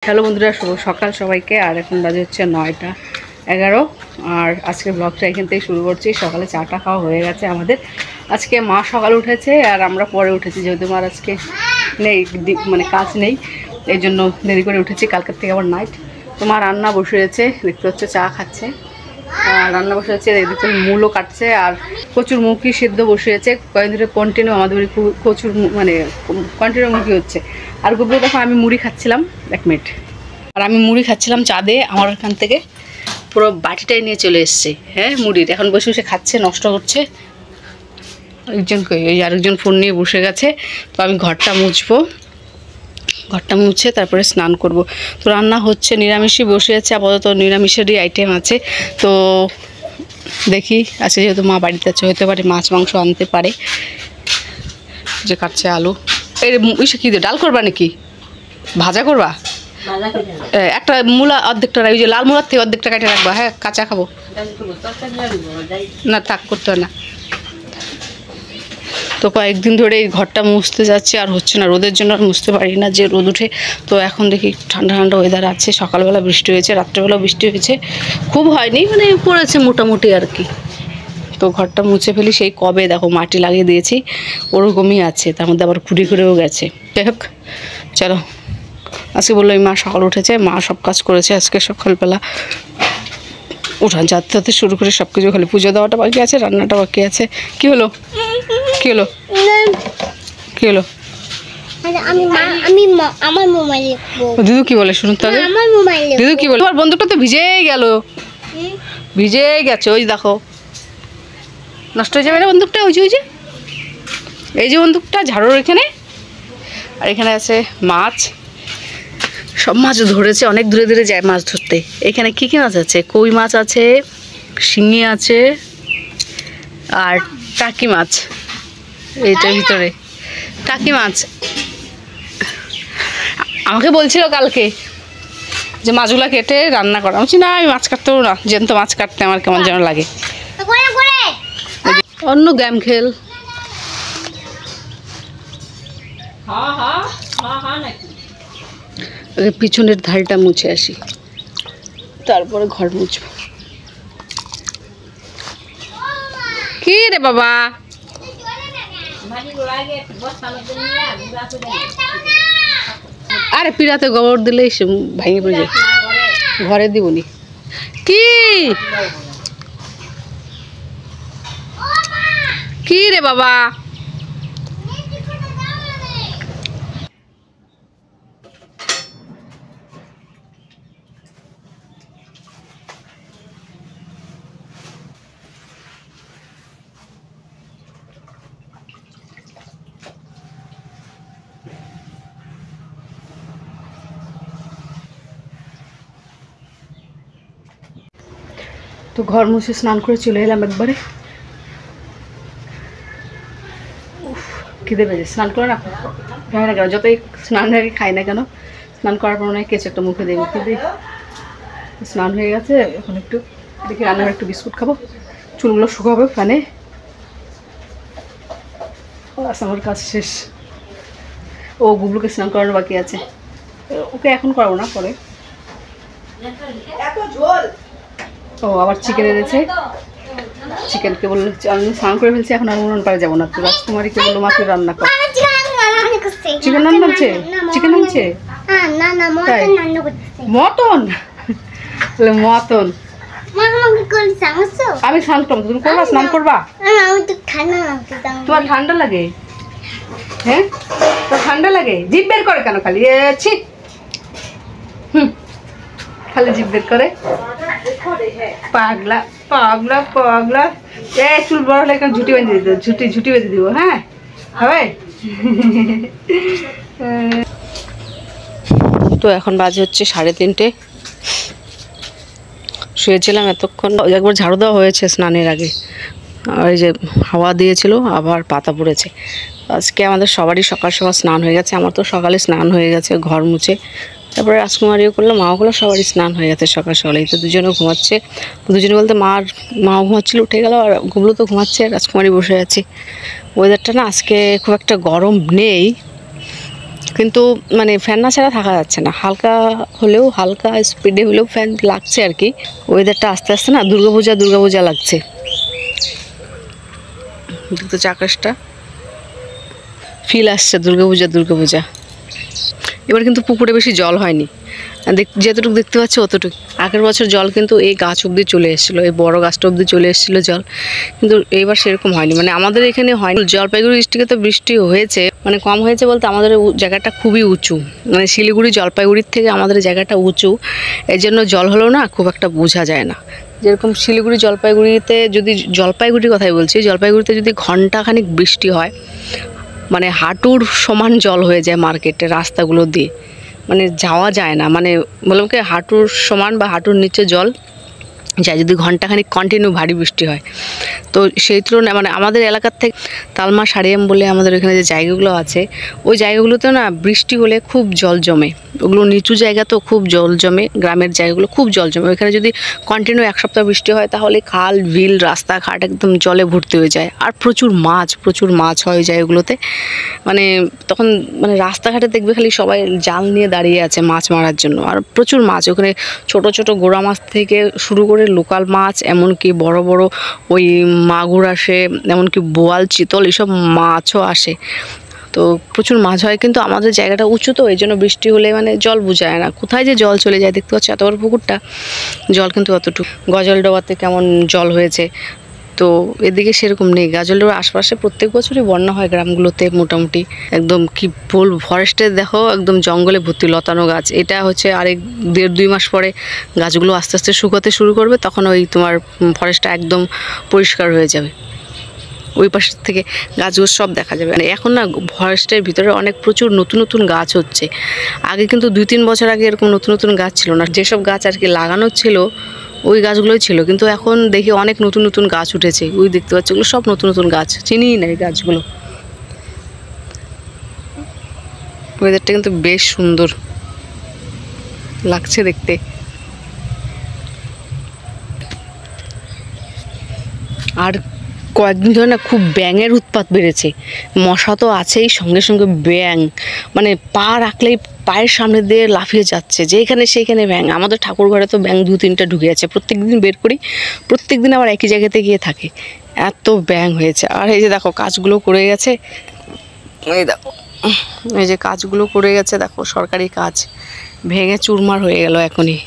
Hello বন্ধুরা, শুভ সকাল সবাইকে। আর এখন বাজে হচ্ছে 9টা 11 আর আজকে ব্লগটা এখান থেকে শুরু করছি। সকালে চাটা খাওয়া হয়ে গেছে আমাদের। আজকে মা সকালে উঠেছে আর আমরা পরে উঠেছি, যেহেতু মার আজকে নেই, মানে কাজ নেই, এই জন্য দেরি করে উঠেছি। কালকের থেকে আবার নাইট। তো মা রান্না বসিয়েছে, দেখতে হচ্ছে চা খাচ্ছে। রান্না বসিয়েছে, এদিকে মূলও কাটছে আর কচুর মুখি সিদ্ধ বসিয়েছে। কয়েকদিন ধরে কন্টিনিউ আমাদের কচুর মানে কন্টিনিউ মুখি হচ্ছে। আর গুবলু দেখো, আমি মুড়ি খাচ্ছিলাম, 1 মিনিট, আর আমি মুড়ি খাচ্ছিলাম চা দিয়ে। আমার এখান থেকে পুরো বাটিটাই নিয়ে চলে এসছে, হ্যাঁ মুড়ির। এখন বসে বসে খাচ্ছে, নষ্ট করছে। ওই আরেকজন ফোন নিয়ে বসে গেছে। তো আমি ঘরটা মুছবো, ঘরটা মুছে তারপরে স্নান করব। তো রান্না হচ্ছে, নিরামিষই বসে আছে আপাতত, নিরামিষেরই আইটেম আছে। তো দেখি আজকে যেহেতু মা বাড়িতে আছে, হতে পারে মাছ মাংস আনতে পারে। যে কাটছে আলু, এই কী দিয়ে ডাল করবা নাকি ভাজা করবা? একটা মূলা অর্ধেকটা, ওই যে লাল মূলার থেকে অর্ধেকটা কাটে রাখবা, হ্যাঁ কাঁচা খাবো না, তাক করতে হয় না। তো কয়েকদিন ধরে এই ঘরটা মুছতে যাচ্ছে, আর হচ্ছে না, রোদের জন্য আর মুছতে পারি না, যে রোদ উঠে। তো এখন দেখি ঠান্ডা ঠান্ডা ওয়েদার আছে। সকালবেলা বৃষ্টি হয়েছে, রাত্রেবেলাও বৃষ্টি হয়েছে, খুব হয়নি, মানে পড়েছে মোটামুটি আর কি। তো ঘরটা মুছে ফেলি, সেই কবে দেখো মাটি লাগিয়ে দিয়েছি, ওরকমই আছে, তার মধ্যে আবার খুঁড়ি করেও গেছে। যাই হোক, চলো। আজকে বললো এই মা সকাল উঠেছে, মা সব কাজ করেছে আজকে সকালবেলা। উঠান যাতে যাতে শুরু করে সব কিছু, খালি পুজো দেওয়াটা বাকি আছে, রান্নাটা বাকি আছে। কি হলো কি হলো কি হলো? দিদু কি বলে শুনুন তাহলে। দিদু কি বলে? তোমার বন্দুকটা তো ভিজেই গেল, ভিজেই গেছে, ওই দেখো নষ্ট হয়ে যাবে না বন্দুকটা। ওই যে এই যে বন্দুকটা ঝাড়ুর এখানে, আর এখানে আছে মাছ। সব মাছ ধরেছে, অনেক দূরে দূরে যায় মাছ ধরতে। এখানে কী কী মাছ আছে? কই মাছ আছে, শিঙি আছে, আর টাকি মাছ। এইটার ভিতরে টাকি মাছ। আমাকে বলছিল কালকে যে মাছগুলো কেটে রান্না করা। আমি বলছি না, আমি মাছ কাটতেও না, জ্যান্ত মাছ কাটতে আমার কেমন যেন লাগে। অন্য গেম খেল। পিছনের ধারটা মুছে আসি, তারপরে ঘর মুছবো। কি রে বাবা? আরে পিড়াতে গোবর দিলে ভাঙে পড়ে যায়, ঘরে দিবনি। কি কি রে বাবা? তো ঘর মুছে স্নান করে চলে এলাম একবারে। খিদে পেয়েছে, স্নান করে না খাই না কেন, যতই স্নান আগে খাই না কেন, স্নান করার পর নয় কেঁচে একটা মুখে দিয়ে মুখে দিই। স্নান হয়ে গেছে, এখন একটু দেখি রান্নার একটু বিস্কুট খাবো, চুলগুলো শুকাবো ফ্যানে। আমার কাজ শেষ। ও গুবলুকে স্নান করানো বাকি আছে, ওকে এখন করাবো না, পরে। ও আবার চিকেন এনেছে, চিকেনকে বললো আমি স্নান করে ফেলছি, এখন আর উনুন পাড়ে যাবো না। তো রাজকুমারীকে বললো মা তুই রান্না কর। চিকেন রান্না হচ্ছে, চিকেন আনছে, মটন, মটন। আমি স্নান করবো, তুমি করবা? স্নান করবা? তোমার ঠান্ডা লাগে? হ্যাঁ তো ঠান্ডা লাগে, জিভ বের করে কেন খালি? ছি, খালি জিভ বের করে, পাগলা পাগলা পাগলা। চুল বড় হলে এখন ঝুটি বেঁধে দিতে, ঝুটি বেঁধে দিব, হ্যাঁ হবে। তো এখন বাজে হচ্ছে 3:30। শুয়েছিলাম এতক্ষণ, একবার ঝাড়ু দেওয়া হয়েছে স্নানের আগে, আর এই যে হাওয়া দিয়েছিল, আবার পাতা পড়েছে। আজকে আমাদের সবারই সকাল সকাল স্নান হয়ে গেছে। আমার তো সকালে স্নান হয়ে গেছে, ঘর মুছে, তারপরে রাজকুমারীও করলো, মাও করলো, সবারই স্নান হয়ে গেছে সকাল সকালেই। তো দুজনেও ঘুমাচ্ছে, দুজনে বলতে মাও ঘুমাচ্ছিল, উঠে গেল, আর গুবলু তো ঘুমাচ্ছে, রাজকুমারী বসে আছে। ওয়েদারটা না আজকে খুব একটা গরম নেই, কিন্তু মানে ফ্যান না ছাড়া থাকা যাচ্ছে না, হালকা হলেও হালকা স্পিডে হলেও ফ্যান লাগছে আর কি। ওয়েদারটা আস্তে আস্তে না দুর্গাপূজা লাগছে। দেখতে আকাশটা ফিল আসছে দুর্গাপূজা। এবার কিন্তু পুকুরে বেশি জল হয়নি, যতটুকু দেখতে পাচ্ছি অতটুকু। আগের বছর জল কিন্তু এই গাছ অবধি চলে এসেছিলো, এই বড় গাছটা অবধি চলে এসেছিলো জল, কিন্তু এইবার সেরকম হয়নি। মানে আমাদের এখানে হয়নি। জলপাইগুড়ি ডিস্ট্রিক্টে তো বৃষ্টি হয়েছে, মানে কম হয়েছে বলতে আমাদের জায়গাটা খুবই উঁচু, মানে শিলিগুড়ি জলপাইগুড়ির থেকে আমাদের জায়গাটা উঁচু, এই জন্য জল হলেও না খুব একটা বোঝা যায় না। যেরকম শিলিগুড়ি জলপাইগুড়িতে যদি, জলপাইগুড়ির কথাই বলছি, জলপাইগুড়িতে যদি ঘন্টাখানিক বৃষ্টি হয় মানে হাঁটুর সমান জল হয়ে যায় মার্কেটে রাস্তাগুলো দিয়ে, মানে যাওয়া যায় না। মানে বললাম কি হাঁটুর সমান বা হাঁটুর নিচে জল যায় যদি ঘন্টাখানিক কন্টিনিউ ভারী বৃষ্টি হয়। তো সেই তুলনায় মানে আমাদের এলাকার থেকে তালমা সারিয়াম বলে আমাদের এখানে যে জায়গাগুলো আছে, ওই জায়গাগুলোতে না বৃষ্টি হলে খুব জল জমে। ওগুলো নিচু জায়গা তো খুব জল জমে, গ্রামের জায়গাগুলো খুব জল জমে। ওইখানে যদি কন্টিনিউ 1 সপ্তাহ বৃষ্টি হয় তাহলে খাল বিল রাস্তাঘাট একদম জলে ভর্তি হয়ে যায়। আর প্রচুর মাছ হয় ওই জায়গাগুলোতে। মানে তখন মানে রাস্তাঘাটে দেখবে খালি সবাই জাল নিয়ে দাঁড়িয়ে আছে মাছ মারার জন্য, আর প্রচুর মাছ ওখানে, ছোট গোড়া মাছ থেকে শুরু করে লোকাল মাছ, এমনকি বড় ওই মাগুর আসে, এমনকি বোয়াল চিতল এসব মাছও আসে। তো প্রচুর মাছ হয়, কিন্তু আমাদের জায়গাটা উঁচু তো এই জন্য বৃষ্টি হলে মানে জল বোঝায় না, কোথায় যে জল চলে যায়। দেখতে পাচ্ছি এত বড় পুকুরটা, জল কিন্তু অতটুকু। গজলডোবাতে কেমন জল হয়েছে, তো এদিকে সেরকম নেই। গাজলডোবার আশপাশে প্রত্যেক বছরই বন্যা হয় গ্রামগুলোতে মোটামুটি। একদম কি বলবো, ফরেস্টে দেখো একদম জঙ্গলে ভর্তি লতানো গাছ। এটা হচ্ছে আরেক 1.5-2 মাস পরে গাছগুলো আস্তে আস্তে শুকাতে শুরু করবে, তখন ওই তোমার ফরেস্টটা একদম পরিষ্কার হয়ে যাবে। ওই পাশ থেকে গাছগুলো সব দেখা যাবে। মানে এখন না ফরেস্টের ভিতরে অনেক প্রচুর নতুন গাছ হচ্ছে। আগে কিন্তু 2-3 বছর আগে এরকম নতুন গাছ ছিল না। যেসব গাছ আর কি লাগানো ছিল ওই গাছগুলোই ছিল, কিন্তু এখন দেখি অনেক নতুন গাছ উঠেছে। ওই দেখতে পাচ্ছি ওগুলো সব নতুন গাছ, চিনিই না এই গাছগুলো। ওয়েদারটা কিন্তু বেশ সুন্দর লাগছে দেখতে। আর কয়েকদিন ধরে না খুব ব্যাঙের উৎপাত বেড়েছে। মশা তো আছেই, সঙ্গে ব্যাঙ, মানে পা রাখলেই পায়ের সামনে দিয়ে লাফিয়ে যাচ্ছে, যেখানে সেইখানে ব্যাঙ। আমাদের ঠাকুর ঘরে তো ব্যাঙ 2-3টা ঢুকে আছে, প্রত্যেকদিন বের করি, প্রত্যেকদিন আবার একই জায়গাতে গিয়ে থাকে, এত ব্যাঙ হয়েছে। আর এই যে দেখো কাজগুলো করে গেছে, এই দেখো এই যে কাজগুলো করে গেছে, দেখো সরকারি কাজ ভেঙে চুরমার হয়ে গেল এখনই।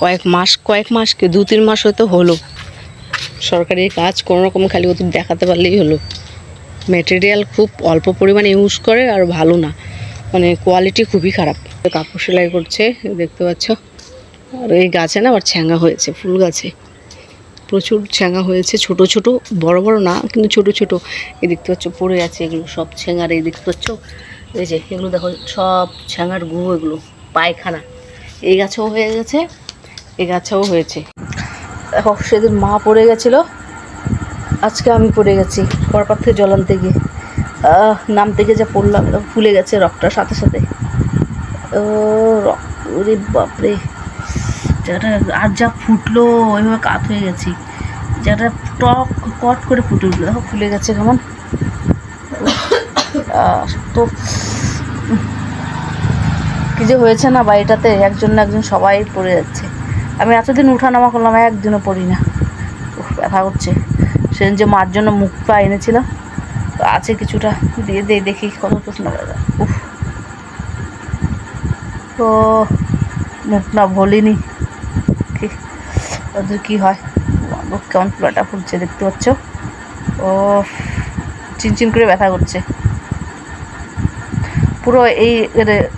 কয়েক মাস কি 2-3 মাস হয়তো হলো। সরকারি কাজ কোনোরকম খালি ওদের দেখাতে পারলেই হলো। ম্যাটেরিয়াল খুব অল্প পরিমাণে ইউজ করে, আর ভালো না, মানে কোয়ালিটি খুবই খারাপ। কাপড় সেলাই করছে দেখতে পাচ্ছ। আর এই গাছে না আবার ছ্যাঙা হয়েছে, ফুল গাছে প্রচুর ছ্যাঙা হয়েছে, ছোট বড় না, কিন্তু ছোট। এই দেখতে পাচ্ছ পড়ে আছে এগুলো সব ছ্যাঙার। এই দেখতে পাচ্ছ এই যে এগুলো দেখো সব ছ্যাঙার গুঁড়ো, এগুলো পায়খানা। এই গাছেও হয়ে গেছে, এই গাছেও হয়েছে। দেখো সেদিন মা পড়ে গেছিলো, আজকে আমি পড়ে গেছি পরপার থেকে জল আনতে গিয়ে। নামতে গিয়ে যা পড়লাম, ফুলে গেছে রক্তটার সাথে। ওরে বাপরে, জায়গাটা আর যা ফুটলো, ওইভাবে কাত হয়ে গেছি। জায়গাটা কট করে ফুটে উঠলো, দেখো ফুলে গেছে কেমন। তো কি যে হয়েছে না বাড়িটাতে, একজন না একজন সবাই পড়ে যাচ্ছে। আমি এতদিন উঠানামা করলাম, একদিনও পড়ি না, ব্যথা করছে। সেদিন যে মার জন্য মুখটা এনেছিলাম, তো আছে কিছুটা, দিয়ে দেখি কত প্রশ্ন করে। তো মুখ না ভলিনি, ওদের কী হয়, মুখ কেমন পুরাটা ফুটছে দেখতে পাচ্ছ। ও চিনচিন করে ব্যথা করছে পুরো।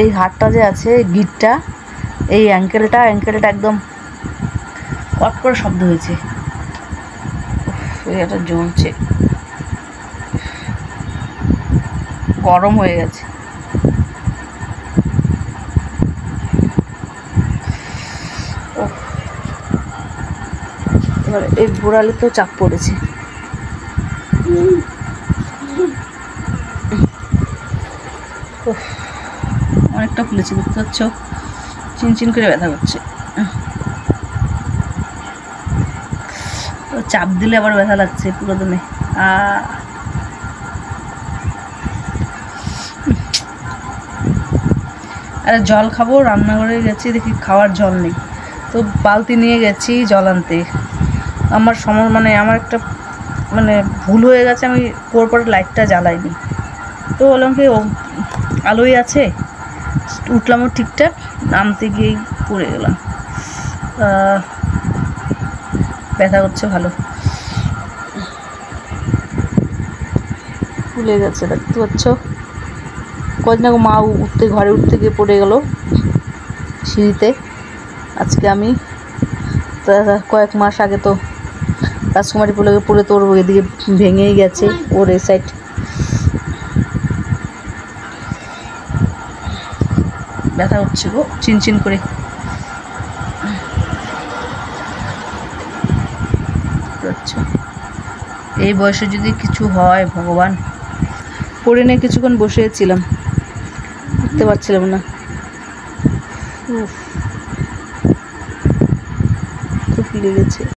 এই হাড়টা যে আছে, গিটটা, এই অ্যাঙ্কেলটা একদম কট করে শব্দ হয়েছে। এটা জমছে, গরম হয়ে গেছে। এবার এই গোড়ালে তো চাপ পড়েছে। অনেকটা ফুলেছে দেখতে পাচ্ছ, চিনচিন করে ব্যথা করছে। চাপ দিলে আবার ব্যথা লাগছে পুরো দমে। আরে জল খাবো, রান্নাঘরে গেছি দেখি খাওয়ার জল নেই, তো বালতি নিয়ে গেছি জল আনতে। আমার মানে আমার একটা মানে ভুল হয়ে গেছে, আমি পরে লাইটটা জ্বালাইনি, তো বললাম কি আলোই আছে, উঠলামও ঠিকঠাক, নামতে গিয়েই পড়ে গেলাম। ব্যথা করছে ভালো, ফুলে গেছে দেখতে পাচ্ছ। কদিন আগে মা ঘরে উঠতে গিয়ে পড়ে গেল সিঁড়িতে। আজকে আমি কয়েক মাস আগে তো রাজকুমারী পড়ে তোর এদিকে ভেঙেই গেছে, ওর এই সাইড। ব্যথা হচ্ছে গো চিনচিন করে। এই বয়সে যদি কিছু হয় ভগবান। পড়ে নিয়ে কিছুক্ষণ বসেছিলাম, উঠতে পারছিলাম না, খুব ফুলে গেছে।